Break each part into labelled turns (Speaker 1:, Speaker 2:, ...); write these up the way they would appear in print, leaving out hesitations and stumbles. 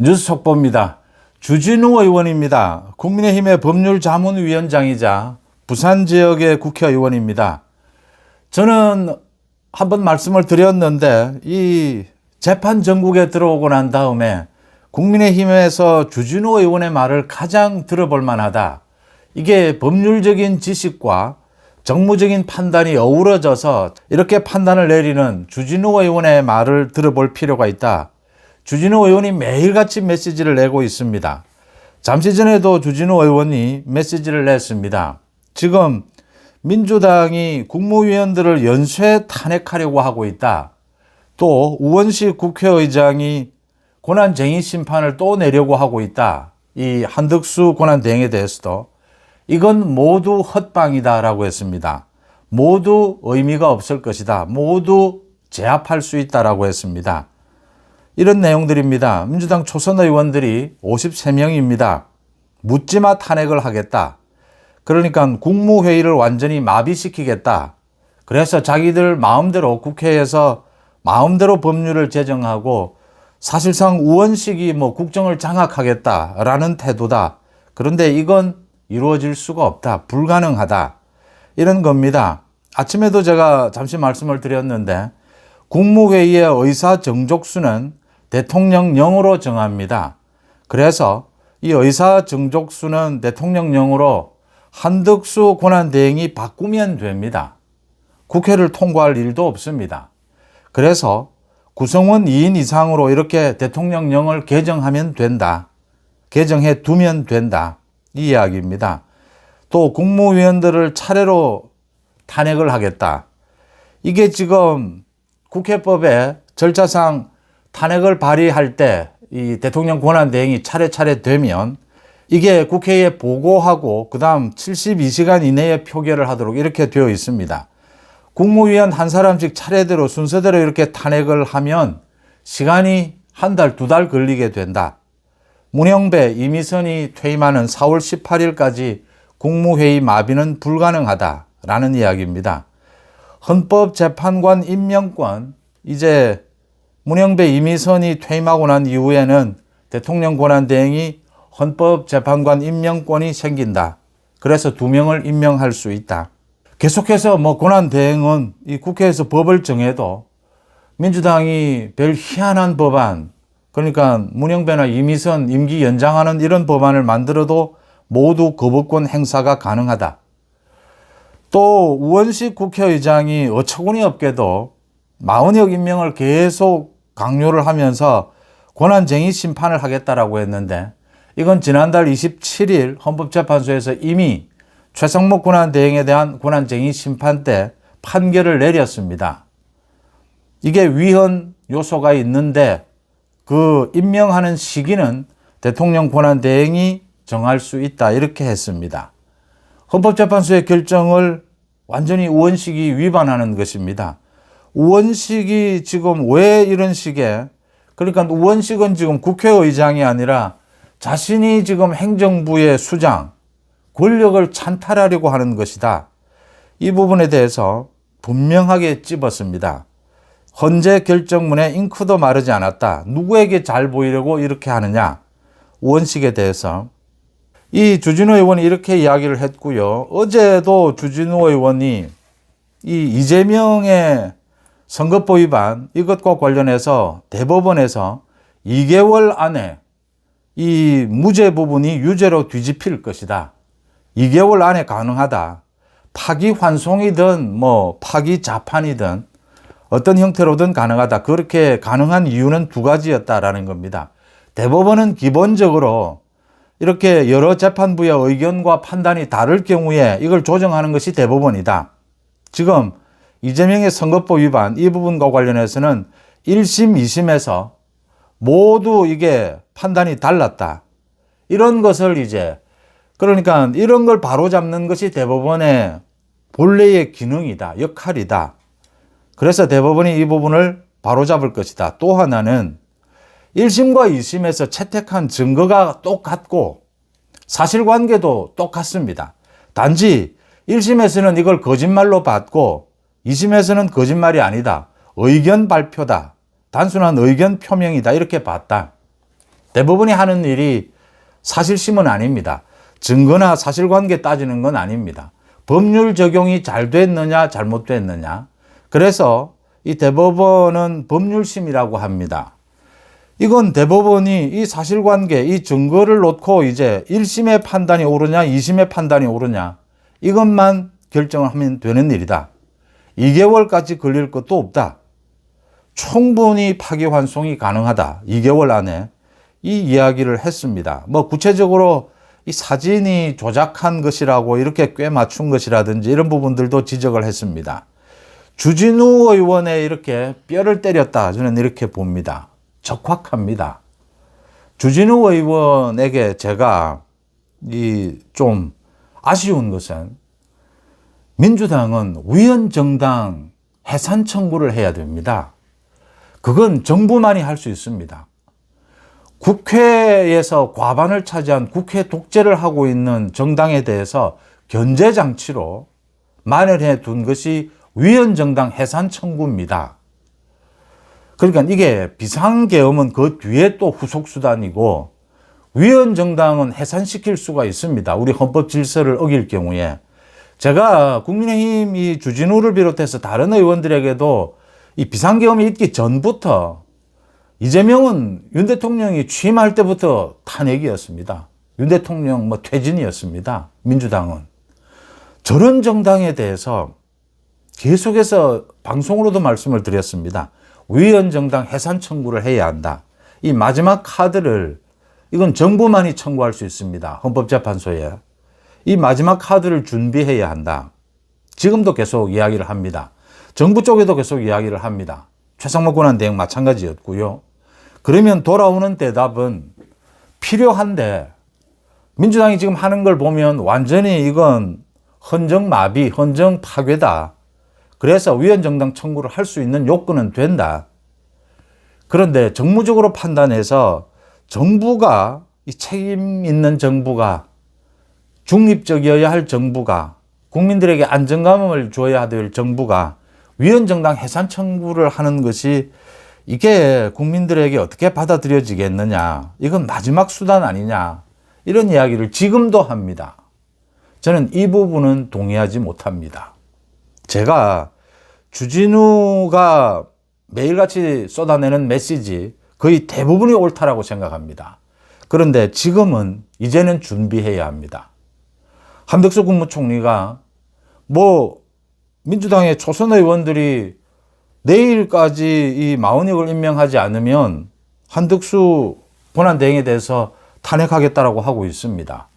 Speaker 1: 뉴스 속보입니다. 주진우 의원입니다. 국민의힘의 법률자문위원장이자 부산 지역의 국회의원입니다. 저는 한번 말씀을 드렸는데 이 재판 전국에 들어오고 난 다음에 국민의힘에서 주진우 의원의 말을 가장 들어볼 만하다. 이게 법률적인 지식과 정무적인 판단이 어우러져서 이렇게 판단을 내리는 주진우 의원의 말을 들어볼 필요가 있다. 주진우 의원이 매일같이 메시지를 내고 있습니다. 잠시 전에도 주진우 의원이 메시지를 냈습니다. 지금 민주당이 국무위원들을 연쇄 탄핵하려고 하고 있다. 또 우원식 국회의장이 권한쟁의 심판을 또 내려고 하고 있다. 이 한덕수 권한대행에 대해서도 이건 모두 헛방이다라고 했습니다. 모두 의미가 없을 것이다. 모두 제압할 수 있다라고 했습니다. 이런 내용들입니다. 민주당 초선 의원들이 53명입니다. 묻지마 탄핵을 하겠다. 그러니까 국무회의를 완전히 마비시키겠다. 그래서 자기들 마음대로 국회에서 마음대로 법률을 제정하고 사실상 우원식이 국정을 장악하겠다라는 태도다. 그런데 이건 이루어질 수가 없다. 불가능하다. 이런 겁니다. 아침에도 제가 잠시 말씀을 드렸는데 국무회의의 의사 정족수는 대통령령으로 정합니다. 그래서 이 의사 정족수는 대통령령으로 한덕수 권한대행이 바꾸면 됩니다. 국회를 통과할 일도 없습니다. 그래서 구성원 2인 이상으로 이렇게 대통령령을 개정하면 된다. 개정해 두면 된다. 이 이야기입니다. 또 국무위원들을 차례로 탄핵을 하겠다. 이게 지금 국회법의 절차상 탄핵을 발의할 때 이 대통령 권한대행이 차례차례 되면 이게 국회에 보고하고 그 다음 72시간 이내에 표결을 하도록 이렇게 되어 있습니다. 국무위원 한 사람씩 차례대로 순서대로 이렇게 탄핵을 하면 시간이 한 달, 2달 걸리게 된다. 문영배, 이미선이 퇴임하는 4월 18일까지 국무회의 마비는 불가능하다라는 이야기입니다. 헌법재판관 임명권, 이제 문영배, 이미선이 퇴임하고 난 이후에는 대통령 권한대행이 헌법재판관 임명권이 생긴다. 그래서 2명을 임명할 수 있다. 계속해서 권한대행은 이 국회에서 법을 정해도 민주당이 별 희한한 법안, 그러니까 문영배나 이미선 임기 연장하는 이런 법안을 만들어도 모두 거부권 행사가 가능하다. 또 우원식 국회의장이 어처구니 없게도 마은혁 임명을 계속 강요를 하면서 권한쟁의 심판을 하겠다라고 했는데 이건 지난달 27일 헌법재판소에서 이미 최상목 권한대행에 대한 권한쟁의 심판 때 판결을 내렸습니다. 이게 위헌 요소가 있는데 그 임명하는 시기는 대통령 권한대행이 정할 수 있다 이렇게 했습니다. 헌법재판소의 결정을 완전히 우원식이 위반하는 것입니다. 우원식이 지금 왜 이런 식의, 그러니까 우원식은 지금 국회의장이 아니라 자신이 지금 행정부의 수장, 권력을 찬탈하려고 하는 것이다. 이 부분에 대해서 분명하게 찝었습니다. 헌재 결정문에 잉크도 마르지 않았다. 누구에게 잘 보이려고 이렇게 하느냐. 우원식에 대해서. 이 주진우 의원이 이렇게 이야기를 했고요. 어제도 주진우 의원이 이 이재명의 선거법 위반 이것과 관련해서 대법원에서 2개월 안에 이 무죄 부분이 유죄로 뒤집힐 것이다. 2개월 안에 가능하다. 파기환송이든 파기자판이든 어떤 형태로든 가능하다. 그렇게 가능한 이유는 2가지였다라는 겁니다. 대법원은 기본적으로 이렇게 여러 재판부의 의견과 판단이 다를 경우에 이걸 조정하는 것이 대법원이다. 지금 이재명의 선거법 위반 이 부분과 관련해서는 1심, 2심에서 모두 이게 판단이 달랐다. 이런 것을 그러니까 이런 걸 바로잡는 것이 대법원의 본래의 기능이다, 역할이다. 그래서 대법원이 이 부분을 바로잡을 것이다. 또 하나는 1심과 2심에서 채택한 증거가 똑같고 사실관계도 똑같습니다. 단지 1심에서는 이걸 거짓말로 받고 2심에서는 거짓말이 아니다. 의견 발표다. 단순한 의견 표명이다. 이렇게 봤다. 대법원이 하는 일이 사실심은 아닙니다. 증거나 사실관계 따지는 건 아닙니다. 법률 적용이 잘 됐느냐 잘못됐느냐. 그래서 이 대법원은 법률심이라고 합니다. 이건 대법원이 이 사실관계, 이 증거를 놓고 이제 1심의 판단이 옳으냐 2심의 판단이 옳으냐 이것만 결정을 하면 되는 일이다. 2개월까지 걸릴 것도 없다. 충분히 파기환송이 가능하다. 2개월 안에 이 이야기를 했습니다. 뭐 구체적으로 이 사진이 조작한 것이라고 이렇게 꽤 맞춘 것이라든지 이런 부분들도 지적을 했습니다. 주진우 의원에 이렇게 뼈를 때렸다. 저는 이렇게 봅니다. 적확합니다. 주진우 의원에게 제가 좀 아쉬운 것은 민주당은 위헌정당 해산 청구를 해야 됩니다. 그건 정부만이 할 수 있습니다. 국회에서 과반을 차지한 국회 독재를 하고 있는 정당에 대해서 견제장치로 마련해 둔 것이 위헌정당 해산 청구입니다. 그러니까 이게 비상계엄은 그 뒤에 또 후속수단이고 위헌정당은 해산시킬 수가 있습니다. 우리 헌법 질서를 어길 경우에. 제가 국민의힘 이 주진우를 비롯해서 다른 의원들에게도 이 비상계엄이 있기 전부터 이재명은 윤 대통령이 취임할 때부터 탄핵이었습니다. 윤 대통령 퇴진이었습니다. 민주당은. 저런 정당에 대해서 계속해서 방송으로도 말씀을 드렸습니다. 위헌정당 해산 청구를 해야 한다. 이 마지막 카드를 이건 정부만이 청구할 수 있습니다. 헌법재판소에. 이 마지막 카드를 준비해야 한다. 지금도 계속 이야기를 합니다. 정부 쪽에도 계속 이야기를 합니다. 최상목 권한대행 마찬가지였고요. 그러면 돌아오는 대답은 필요한데 민주당이 지금 하는 걸 보면 완전히 이건 헌정마비, 헌정파괴다. 그래서 위헌정당 청구를 할 수 있는 요건은 된다. 그런데 정무적으로 판단해서 정부가 이 책임 있는 정부가 중립적이어야 할 정부가 국민들에게 안정감을 줘야 될 정부가 위헌정당 해산 청구를 하는 것이 이게 국민들에게 어떻게 받아들여지겠느냐. 이건 마지막 수단 아니냐. 이런 이야기를 지금도 합니다. 저는 이 부분은 동의하지 못합니다. 제가 주진우가 매일같이 쏟아내는 메시지 거의 대부분이 옳다라고 생각합니다. 그런데 지금은 이제는 준비해야 합니다. 한덕수 국무총리가 민주당의 초선 의원들이 내일까지 이 마흔역을 임명하지 않으면 한덕수 권한대행에 대해서 탄핵하겠다라고 하고 있습니다.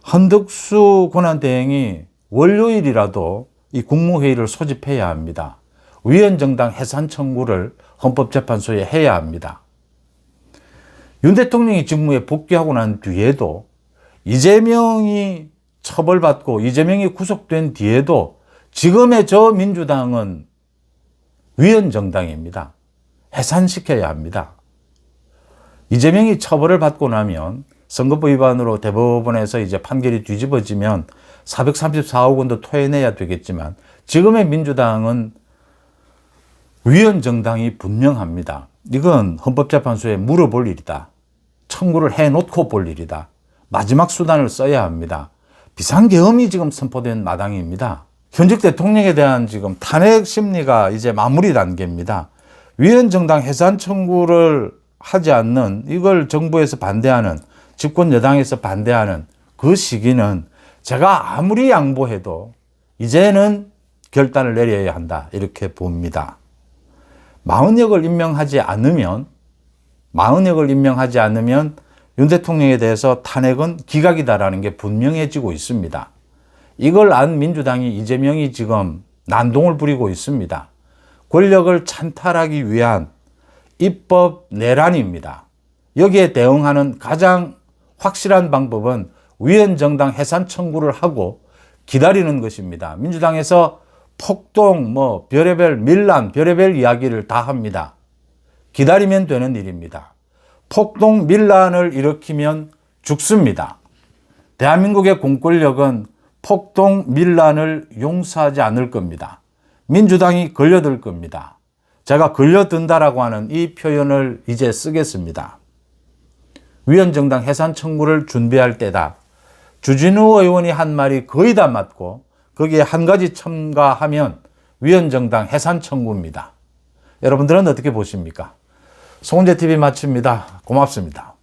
Speaker 1: 한덕수 권한대행이 월요일이라도 이 국무회의를 소집해야 합니다. 위헌정당 해산 청구를 헌법재판소에 해야 합니다. 윤 대통령이 직무에 복귀하고 난 뒤에도 이재명이 처벌받고 이재명이 구속된 뒤에도 지금의 저 민주당은 위헌정당입니다. 해산시켜야 합니다. 이재명이 처벌을 받고 나면 선거법 위반으로 대법원에서 이제 판결이 뒤집어지면 434억 원도 토해내야 되겠지만 지금의 민주당은 위헌정당이 분명합니다. 이건 헌법재판소에 물어볼 일이다. 청구를 해놓고 볼 일이다. 마지막 수단을 써야 합니다. 비상계엄이 지금 선포된 마당입니다. 현직 대통령에 대한 지금 탄핵 심리가 이제 마무리 단계입니다. 위헌정당 해산 청구를 하지 않는 이걸 정부에서 반대하는 집권 여당에서 반대하는 그 시기는 제가 아무리 양보해도 이제는 결단을 내려야 한다 이렇게 봅니다. 마흔역을 임명하지 않으면 윤 대통령에 대해서 탄핵은 기각이다라는 게 분명해지고 있습니다. 이걸 안 민주당이 이재명이 지금 난동을 부리고 있습니다. 권력을 찬탈하기 위한 입법 내란입니다. 여기에 대응하는 가장 확실한 방법은 위헌정당 해산 청구를 하고 기다리는 것입니다. 민주당에서 폭동, 별의별 밀란, 별의별 이야기를 다 합니다. 기다리면 되는 일입니다. 폭동, 밀란을 일으키면 죽습니다. 대한민국의 공권력은 폭동, 밀란을 용서하지 않을 겁니다. 민주당이 걸려들 겁니다. 제가 걸려든다라고 하는 이 표현을 이제 쓰겠습니다. 위헌정당 해산 청구를 준비할 때다. 주진우 의원이 한 말이 거의 다 맞고 거기에 한 가지 첨가하면 위헌정당 해산 청구입니다. 여러분들은 어떻게 보십니까? 송은재TV 마칩니다. 고맙습니다.